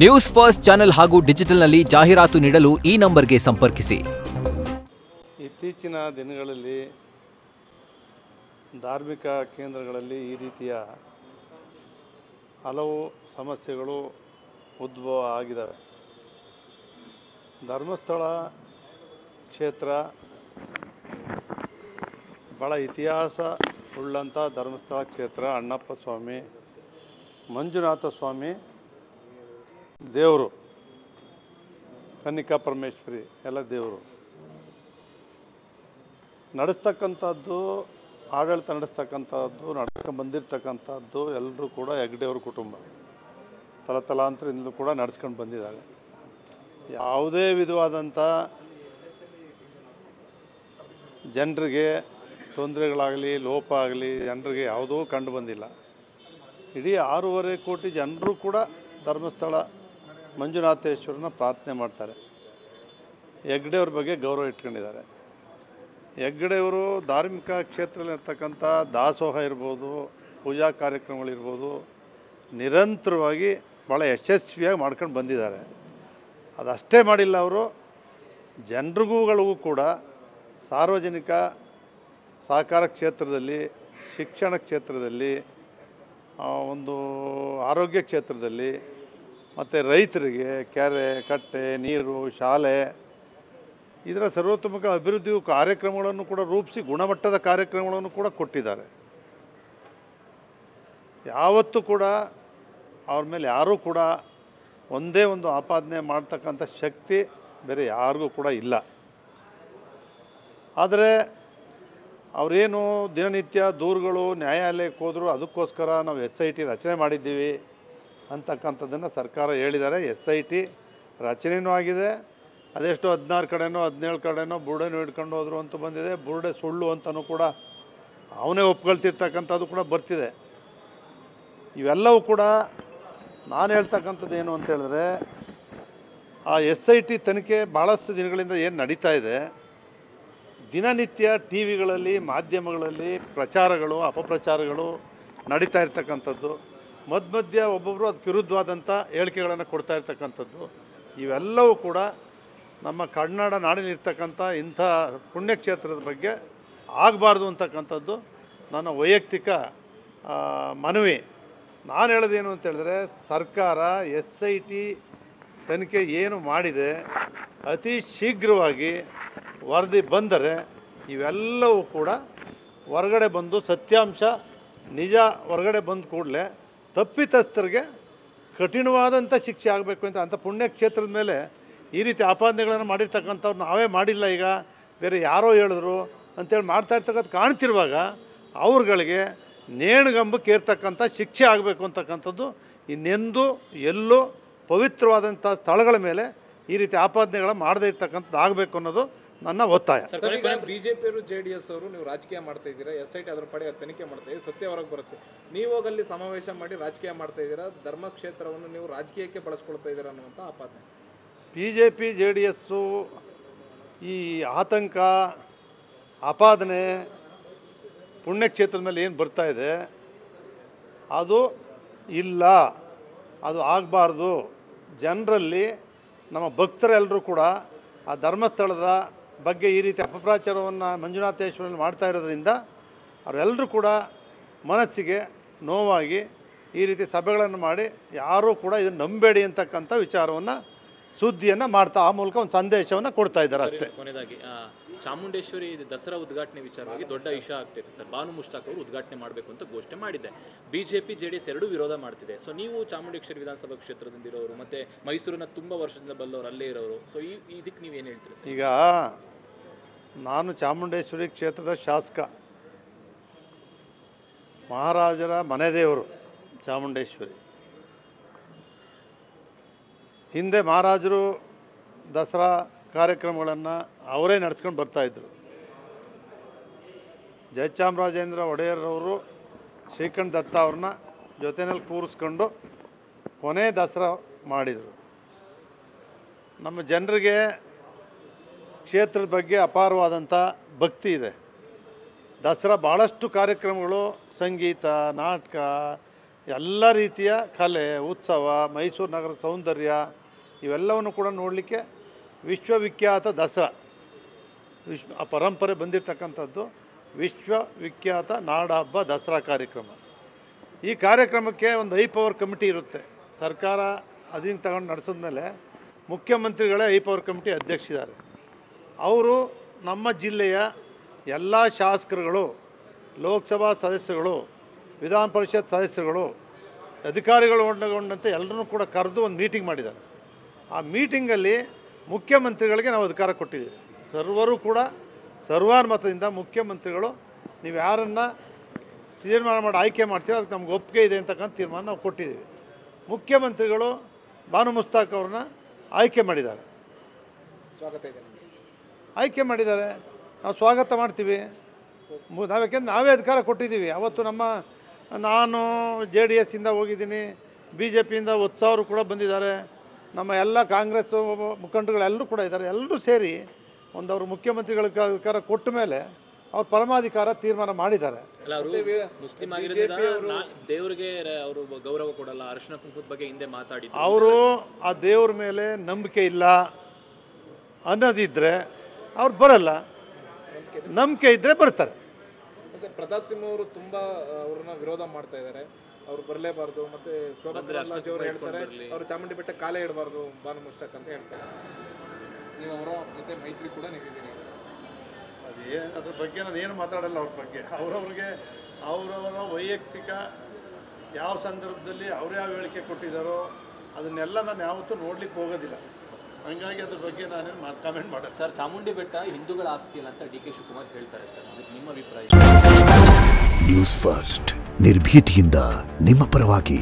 News first channel ಹಾಗೂ ಡಿಜಿಟಲ್ನಲ್ಲಿ ಜಾಹೀರಾತು ನೀಡಲು ಈ ನಂಬರ್ಗೆ ಸಂಪರ್ಕಿಸಿ. ಇತ್ತೀಚಿನ ದಿನಗಳಲ್ಲಿ ಧಾರ್ಮಿಕ ಕೇಂದ್ರಗಳಲ್ಲಿ ಈ ರೀತಿಯ ಹಲವು ಸಮಸ್ಯೆಗಳು ಉದ್ಭವ ಆಗಿದ್ದಾವೆ. ಧರ್ಮಸ್ಥಳ ಕ್ಷೇತ್ರ ಭಾಳ ಇತಿಹಾಸ ಉಳ್ಳಂಥ ಧರ್ಮಸ್ಥಳ ಕ್ಷೇತ್ರ. ಅಣ್ಣಪ್ಪ ಸ್ವಾಮಿ, ಮಂಜುನಾಥ ಸ್ವಾಮಿ ದೇವರು, ಕನ್ನಿಕಾ ಪರಮೇಶ್ವರಿ ಎಲ್ಲ ದೇವರು ನಡೆಸ್ತಕ್ಕಂಥದ್ದು, ಆಡಳಿತ ನಡೆಸ್ತಕ್ಕಂಥದ್ದು, ನಡ್ಕೊಂಡು ಬಂದಿರತಕ್ಕಂಥದ್ದು ಎಲ್ಲರೂ ಕೂಡ ಹೆಗ್ಡೆಯವ್ರ ಕುಟುಂಬ ತಲತಲಾಂತರದಿಂದಲೂ ಕೂಡ ನಡೆಸ್ಕೊಂಡು ಬಂದಿದ್ದಾರೆ. ಯಾವುದೇ ವಿಧವಾದಂಥ ಜನರಿಗೆ ತೊಂದರೆಗಳಾಗಲಿ, ಲೋಪ ಆಗಲಿ ಜನರಿಗೆ ಯಾವುದೂ ಕಂಡು ಬಂದಿಲ್ಲ. ಇಡೀ 6.5 ಕೋಟಿ ಜನರು ಕೂಡ ಧರ್ಮಸ್ಥಳ ಮಂಜುನಾಥೇಶ್ವರನ ಪ್ರಾರ್ಥನೆ ಮಾಡ್ತಾರೆ. ಹೆಗ್ಡೆಯವ್ರ ಬಗ್ಗೆ ಗೌರವ ಇಟ್ಕೊಂಡಿದ್ದಾರೆ. ಹೆಗ್ಡೆಯವರು ಧಾರ್ಮಿಕ ಕ್ಷೇತ್ರದಲ್ಲಿರ್ತಕ್ಕಂಥ ದಾಸೋಹ ಇರ್ಬೋದು, ಪೂಜಾ ಕಾರ್ಯಕ್ರಮಗಳಿರ್ಬೋದು, ನಿರಂತರವಾಗಿ ಭಾಳ ಯಶಸ್ವಿಯಾಗಿ ಮಾಡ್ಕೊಂಡು ಬಂದಿದ್ದಾರೆ. ಅದಷ್ಟೇ ಮಾಡಿಲ್ಲ, ಅವರು ಜನರಿಗೂ ಕೂಡ ಸಾರ್ವಜನಿಕ ಸಹಕಾರ ಕ್ಷೇತ್ರದಲ್ಲಿ, ಶಿಕ್ಷಣ ಕ್ಷೇತ್ರದಲ್ಲಿ, ಒಂದು ಆರೋಗ್ಯ ಕ್ಷೇತ್ರದಲ್ಲಿ, ಮತ್ತು ರೈತರಿಗೆ ಕೆರೆ, ಕಟ್ಟೆ, ನೀರು, ಶಾಲೆ, ಇದರ ಸರ್ವತೋಮುಖ ಅಭಿವೃದ್ಧಿ ಕಾರ್ಯಕ್ರಮಗಳನ್ನು ಕೂಡ ರೂಪಿಸಿ ಗುಣಮಟ್ಟದ ಕಾರ್ಯಕ್ರಮಗಳನ್ನು ಕೂಡ ಕೊಟ್ಟಿದ್ದಾರೆ. ಯಾವತ್ತೂ ಕೂಡ ಅವ್ರ ಮೇಲೆ ಯಾರೂ ಕೂಡ ಒಂದೇ ಒಂದು ಆಪಾದನೆ ಮಾಡ್ತಕ್ಕಂಥ ಶಕ್ತಿ ಬೇರೆ ಯಾರಿಗೂ ಕೂಡ ಇಲ್ಲ. ಆದರೆ ಅವರೇನು ದಿನನಿತ್ಯ ದೂರುಗಳು ನ್ಯಾಯಾಲಯಕ್ಕೆ ಹೋದರೂ ಅದಕ್ಕೋಸ್ಕರ ನಾವು SIT ರಚನೆ ಮಾಡಿದ್ದೀವಿ ಅಂತಕ್ಕಂಥದ್ದನ್ನು ಸರ್ಕಾರ ಹೇಳಿದ್ದಾರೆ. SIT ರಚನೆಯೂ ಆಗಿದೆ. ಅದೆಷ್ಟು 16 ಕಡೆನೋ 17 ಕಡೆನೋ ಬುರುಡೆನೂ ಹಿಡ್ಕೊಂಡು ಹೋದರು ಅಂತ ಬಂದಿದೆ. ಬುರುಡೆ ಸುಳ್ಳು ಅಂತಲೂ ಕೂಡ ಅವನೇ ಒಪ್ಕೊಳ್ತಿರ್ತಕ್ಕಂಥದ್ದು ಕೂಡ ಬರ್ತಿದೆ. ಇವೆಲ್ಲವೂ ಕೂಡ ನಾನು ಹೇಳ್ತಕ್ಕಂಥದ್ದು ಏನು ಅಂತ ಹೇಳಿದ್ರೆ, ಆ SIT ತನಿಖೆ ಭಾಳಷ್ಟು ದಿನಗಳಿಂದ ಏನು ನಡೀತಾ ಇದೆ, ದಿನನಿತ್ಯ ಟಿ ವಿಗಳಲ್ಲಿ, ಮಾಧ್ಯಮಗಳಲ್ಲಿ ಪ್ರಚಾರಗಳು, ಅಪಪ್ರಚಾರಗಳು ನಡೀತಾ ಇರ್ತಕ್ಕಂಥದ್ದು, ಮಧ್ಯ ಒಬ್ಬೊಬ್ಬರು ಅದಕ್ಕೆ ವಿರುದ್ಧವಾದಂಥ ಹೇಳಿಕೆಗಳನ್ನು ಕೊಡ್ತಾ ಇರ್ತಕ್ಕಂಥದ್ದು, ಇವೆಲ್ಲವೂ ಕೂಡ ನಮ್ಮ ಕನ್ನಡ ನಾಡಿನಲ್ಲಿರ್ತಕ್ಕಂಥ ಇಂಥ ಪುಣ್ಯಕ್ಷೇತ್ರದ ಬಗ್ಗೆ ಆಗಬಾರ್ದು ಅಂತಕ್ಕಂಥದ್ದು ನನ್ನ ವೈಯಕ್ತಿಕ ಮನವಿ. ನಾನು ಹೇಳೋದೇನು ಅಂತ ಹೇಳಿದ್ರೆ, ಸರ್ಕಾರ SIT ತನಿಖೆ ಏನು ಮಾಡಿದೆ ಅತಿ ಶೀಘ್ರವಾಗಿ ವರದಿ ಬಂದರೆ ಇವೆಲ್ಲವೂ ಕೂಡ ಹೊರಗಡೆ ಬಂದು ಸತ್ಯಾಂಶ ನಿಜ ಹೊರಗಡೆ ಬಂದ ಕೂಡಲೇ ತಪ್ಪಿತಸ್ಥರಿಗೆ ಕಠಿಣವಾದಂಥ ಶಿಕ್ಷೆ ಆಗಬೇಕು ಅಂತ. ಅಂಥ ಪುಣ್ಯಕ್ಷೇತ್ರದ ಮೇಲೆ ಈ ರೀತಿ ಆಪಾದನೆಗಳನ್ನು ಮಾಡಿರ್ತಕ್ಕಂಥವ್ರು ನಾವೇ ಮಾಡಿಲ್ಲ, ಈಗ ಬೇರೆ ಯಾರೋ ಹೇಳಿದ್ರು ಅಂತೇಳಿ ಮಾಡ್ತಾ ಇರ್ತಕ್ಕಂಥ ಕಾಣ್ತಿರುವಾಗ ಅವ್ರುಗಳಿಗೆ ನೇಣುಗಂಬಕ್ಕೆ ಏರ್ತಕ್ಕಂಥ ಶಿಕ್ಷೆ ಆಗಬೇಕು ಅಂತಕ್ಕಂಥದ್ದು ಇನ್ನೆಂದೂ ಎಲ್ಲೂ ಪವಿತ್ರವಾದಂಥ ಸ್ಥಳಗಳ ಮೇಲೆ ಈ ರೀತಿ ಆಪಾದನೆಗಳು ಮಾಡದೇ ಇರ್ತಕ್ಕಂಥದ್ದು ಆಗಬೇಕು ಅನ್ನೋದು ನನ್ನ ಒತ್ತಾಯ. ಬಿಜೆಪಿಯವರು JDS ಅವರು ನೀವು ರಾಜಕೀಯ ಮಾಡ್ತಾ ಇದ್ದೀರಾ, SIT ಅದರ ಪಡೆ ತನಿಖೆ ಮಾಡ್ತಾ ಇದ್ದೀರಾ, ಸತ್ಯ ಹೊರಗೆ ಬರುತ್ತೆ. ನೀವು ಹೋಗಲ್ಲಿ ಸಮಾವೇಶ ಮಾಡಿ ರಾಜಕೀಯ ಮಾಡ್ತಾ ಇದ್ದೀರಾ, ಧರ್ಮಕ್ಷೇತ್ರವನ್ನು ನೀವು ರಾಜಕೀಯಕ್ಕೆ ಬಳಸ್ಕೊಳ್ತಾ ಇದ್ದೀರಾ ಅನ್ನುವಂಥ ಆಪಾದನೆ. BJP JDS ಈ ಆತಂಕ, ಆಪಾದನೆ ಪುಣ್ಯಕ್ಷೇತ್ರದ ಮೇಲೆ ಏನು ಬರ್ತಾ ಇದೆ ಅದು ಇಲ್ಲ, ಅದು ಆಗಬಾರ್ದು. ಜನರಲ್ಲಿ ನಮ್ಮ ಭಕ್ತರೆಲ್ಲರೂ ಕೂಡ ಆ ಧರ್ಮಸ್ಥಳದ ಬಗ್ಗೆ ಈ ರೀತಿ ಅಪಪ್ರಚಾರವನ್ನು ಮಂಜುನಾಥೇಶ್ವರನಲ್ಲಿ ಮಾಡ್ತಾ ಇರೋದ್ರಿಂದ ಅವರೆಲ್ಲರೂ ಕೂಡ ಮನಸ್ಸಿಗೆ ನೋವಾಗಿ ಈ ರೀತಿ ಸಭೆಗಳನ್ನು ಮಾಡಿ ಯಾರೂ ಕೂಡ ಇದನ್ನು ನಂಬೇಡಿ ಅಂತಕ್ಕಂಥ ವಿಚಾರವನ್ನು, ಸುದ್ದಿಯನ್ನು ಮಾಡ್ತಾ ಆ ಮೂಲಕ ಒಂದು ಸಂದೇಶವನ್ನು ಕೊಡ್ತಾ ಇದ್ದಾರೆ ಅಷ್ಟೇ. ಕೊನೆಯದಾಗಿ ಚಾಮುಂಡೇಶ್ವರಿ ದಸರಾ ಉದ್ಘಾಟನೆ ವಿಚಾರವಾಗಿ ದೊಡ್ಡ ಇಶ್ಯೂ ಆಗ್ತಿದೆ ಸರ್. ಬಾನು ಮುಷ್ತಾಕ್ ಅವರು ಉದ್ಘಾಟನೆ ಮಾಡಬೇಕು ಅಂತ ಘೋಷಣೆ ಮಾಡಿದೆ. BJP JDS ಎರಡೂ ವಿರೋಧ ಮಾಡ್ತಿದೆ. ಸೊ ನೀವು ಚಾಮುಂಡೇಶ್ವರಿ ವಿಧಾನಸಭಾ ಕ್ಷೇತ್ರದಿಂದ ಇರೋರು, ಮತ್ತು ಮೈಸೂರಿನ ತುಂಬ ವರ್ಷದಿಂದ ಬಲ್ಲವರು, ಅಲ್ಲೇ ಇರೋರು, ಸೊ ಇದಕ್ಕೆ ನೀವೇನು ಹೇಳ್ತೀರಿ ಸರ್? ಈಗ ನಾನು ಚಾಮುಂಡೇಶ್ವರಿ ಕ್ಷೇತ್ರದ ಶಾಸಕ, ಮಹಾರಾಜರ ಮನೆ ದೇವರು ಚಾಮುಂಡೇಶ್ವರಿ. ಹಿಂದೆ ಮಹಾರಾಜರು ದಸರಾ ಕಾರ್ಯಕ್ರಮಗಳನ್ನು ಅವರೇ ನಡೆಸ್ಕೊಂಡು ಬರ್ತಾಯಿದ್ರು. ಜಯಚಾಮರಾಜೇಂದ್ರ ಒಡೆಯರವರು ಶ್ರೀಕಂಠ ದತ್ತ ಅವ್ರನ್ನ ಜೊತೆಯಲ್ಲಿ ಕೂರಿಸ್ಕೊಂಡು ಕೊನೆ ದಸರಾ ಮಾಡಿದರು. ನಮ್ಮ ಜನರಿಗೆ ಕ್ಷೇತ್ರದ ಬಗ್ಗೆ ಅಪಾರವಾದಂಥ ಭಕ್ತಿ ಇದೆ. ದಸರಾ ಭಾಳಷ್ಟು ಕಾರ್ಯಕ್ರಮಗಳು, ಸಂಗೀತ, ನಾಟಕ, ಎಲ್ಲ ರೀತಿಯ ಕಲೆ, ಉತ್ಸವ, ಮೈಸೂರು ನಗರದ ಸೌಂದರ್ಯ ಇವೆಲ್ಲವನ್ನು ಕೂಡ ನೋಡಲಿಕ್ಕೆ ವಿಶ್ವವಿಖ್ಯಾತ ದಸರಾ ಆ ಪರಂಪರೆ ಬಂದಿರತಕ್ಕಂಥದ್ದು ವಿಶ್ವವಿಖ್ಯಾತ ನಾಡಹಬ್ಬ ದಸರಾ ಕಾರ್ಯಕ್ರಮ. ಈ ಕಾರ್ಯಕ್ರಮಕ್ಕೆ ಒಂದು ಹೈ ಪವರ್ ಕಮಿಟಿ ಇರುತ್ತೆ. ಸರ್ಕಾರ ಅದನ್ನು ತಗೊಂಡು ನಡೆಸಿದ್ಮೇಲೆ ಮುಖ್ಯಮಂತ್ರಿಗಳೇ ಹೈ ಪವರ್ ಕಮಿಟಿ ಅಧ್ಯಕ್ಷಿದ್ದಾರೆ. ಅವರು ನಮ್ಮ ಜಿಲ್ಲೆಯ ಎಲ್ಲ ಶಾಸಕರುಗಳು, ಲೋಕಸಭಾ ಸದಸ್ಯರುಗಳು, ವಿಧಾನ ಪರಿಷತ್ ಸದಸ್ಯರುಗಳು, ಅಧಿಕಾರಿಗಳು ಒಳಗೊಂಡಂತೆ ಎಲ್ಲರೂ ಕೂಡ ಕರೆದು ಒಂದು ಮೀಟಿಂಗ್ ಮಾಡಿದ್ದಾರೆ. ಆ ಮೀಟಿಂಗಲ್ಲಿ ಮುಖ್ಯಮಂತ್ರಿಗಳಿಗೆ ನಾವು ಅಧಿಕಾರ ಕೊಟ್ಟಿದ್ದೀವಿ. ಸರ್ವರು ಕೂಡ ಸರ್ವಾನುಮತದಿಂದ ಮುಖ್ಯಮಂತ್ರಿಗಳು ನೀವು ಯಾರನ್ನು ತೀರ್ಮಾನ ಮಾಡಿ ಆಯ್ಕೆ ಮಾಡ್ತೀರೋ ಅದಕ್ಕೆ ನಮ್ಗೆ ಒಪ್ಪಿಗೆ ಇದೆ ಅಂತಕ್ಕಂಥ ತೀರ್ಮಾನ ನಾವು ಕೊಟ್ಟಿದ್ದೀವಿ. ಮುಖ್ಯಮಂತ್ರಿಗಳು ಬಾನು ಮುಸ್ತಾಕ್ ಅವ್ರನ್ನ ಆಯ್ಕೆ ಮಾಡಿದ್ದಾರೆ. ಸ್ವಾಗತ ಇದೆ ನಿಮಗೆ. ಆಯ್ಕೆ ಮಾಡಿದ್ದಾರೆ, ನಾವು ಸ್ವಾಗತ ಮಾಡ್ತೀವಿ. ಯಾಕೆಂದ್ರೆ ನಾವೇ ಅಧಿಕಾರ ಕೊಟ್ಟಿದ್ದೀವಿ. ಅವತ್ತು ನಾನು JDS ಇಂದ ಹೋಗಿದ್ದೀನಿ, BJPಯಿಂದ 10,000 ಕೂಡ ಬಂದಿದ್ದಾರೆ, ನಮ್ಮ ಎಲ್ಲ ಕಾಂಗ್ರೆಸ್ ಮುಖಂಡರುಗಳೆಲ್ಲರೂ ಕೂಡ ಇದ್ದಾರೆ. ಎಲ್ಲರೂ ಸೇರಿ ಅವರು ಮುಖ್ಯಮಂತ್ರಿಗಳಿಗೆ ಅಧಿಕಾರ ಕೊಟ್ಟ ಮೇಲೆ ಅವ್ರು ಪರಮಾಧಿಕಾರ ತೀರ್ಮಾನ ಮಾಡಿದ್ದಾರೆ. ಮುಸ್ಲಿಂ ಆಗಿರೋದ್ರಿಂದ ದೇವರಿಗೆ ಅವರು ಗೌರವ ಕೊಡಲ್ಲ, ಅರಿಶಿನ ಕುಂಕುಮದ ಬಗ್ಗೆ ಹಿಂದೆ ಮಾತಾಡಿದ್ರು. ಅವರು ಆ ದೇವ್ರ ಮೇಲೆ ನಂಬಿಕೆ ಇಲ್ಲ ಅನ್ನೋದಿದ್ದರೆ ಅವ್ರು ಬರಲ್ಲ, ನಂಬಿಕೆ ಇದ್ದರೆ ಬರ್ತಾರೆ. ಮತ್ತೆ ಪ್ರತಾಪ್ ಸಿಂಹ ಅವರು ತುಂಬಾ ಅವ್ರನ್ನ ವಿರೋಧ ಮಾಡ್ತಾ ಇದ್ದಾರೆ, ಅವ್ರು ಬರಲೇಬಾರ್ದು. ಮತ್ತೆ ಶೋಭಾ ಕರಂದ್ಲಾಜೆ ಅವರು ಹೇಳ್ತಾರೆ ಅವರು ಚಾಮುಂಡಿ ಬೆಟ್ಟ ಕಾಲೇ ಇಡಬಾರ್ದು ಬಾನು ಮುಸ್ತಾಕ್ ಅಂತ ಹೇಳ್ತಾರೆ. ನೀವು ಅವರ ಜೊತೆ ಮೈತ್ರಿ ಕೂಡ ನೀವಿದ್ದೀರಿ. ಅದ್ರ ಬಗ್ಗೆ ನಾನು ಏನು ಮಾತಾಡಲ್ಲ. ಅವ್ರ ಬಗ್ಗೆ ಅವರವ್ರಿಗೆ ಅವರವರ ವೈಯಕ್ತಿಕ ಯಾವ ಸಂದರ್ಭದಲ್ಲಿ ಅವ್ರು ಯಾವ ಹೇಳಿಕೆ ಕೊಟ್ಟಿದ್ದಾರೋ ಅದನ್ನೆಲ್ಲ ನಾನು ಯಾವತ್ತೂ ನೋಡ್ಲಿಕ್ಕೆ ಹೋಗೋದಿಲ್ಲ. ಹಂಗಾಗಿ ಅದ್ರ ಬಗ್ಗೆ ನಾನೇನು ಕಾಮೆಂಟ್ ಮಾಡಲ್ಲ. ಸರ್, ಚಾಮುಂಡಿ ಬೆಟ್ಟ ಹಿಂದೂಗಳ ಆಸ್ತಿ ಅಲ್ಲ ಅಂತ DK ಶಿವಕುಮಾರ್ ಹೇಳ್ತಾರೆ ಸರ್, ಅದಕ್ಕೆ ನಿಮ್ಮ ಅಭಿಪ್ರಾಯ? ನ್ಯೂಸ್ ಫಸ್ಟ್ ನಿರ್ಭೀತಿಯಿಂದ ನಿಮ್ಮ ಪರವಾಗಿ.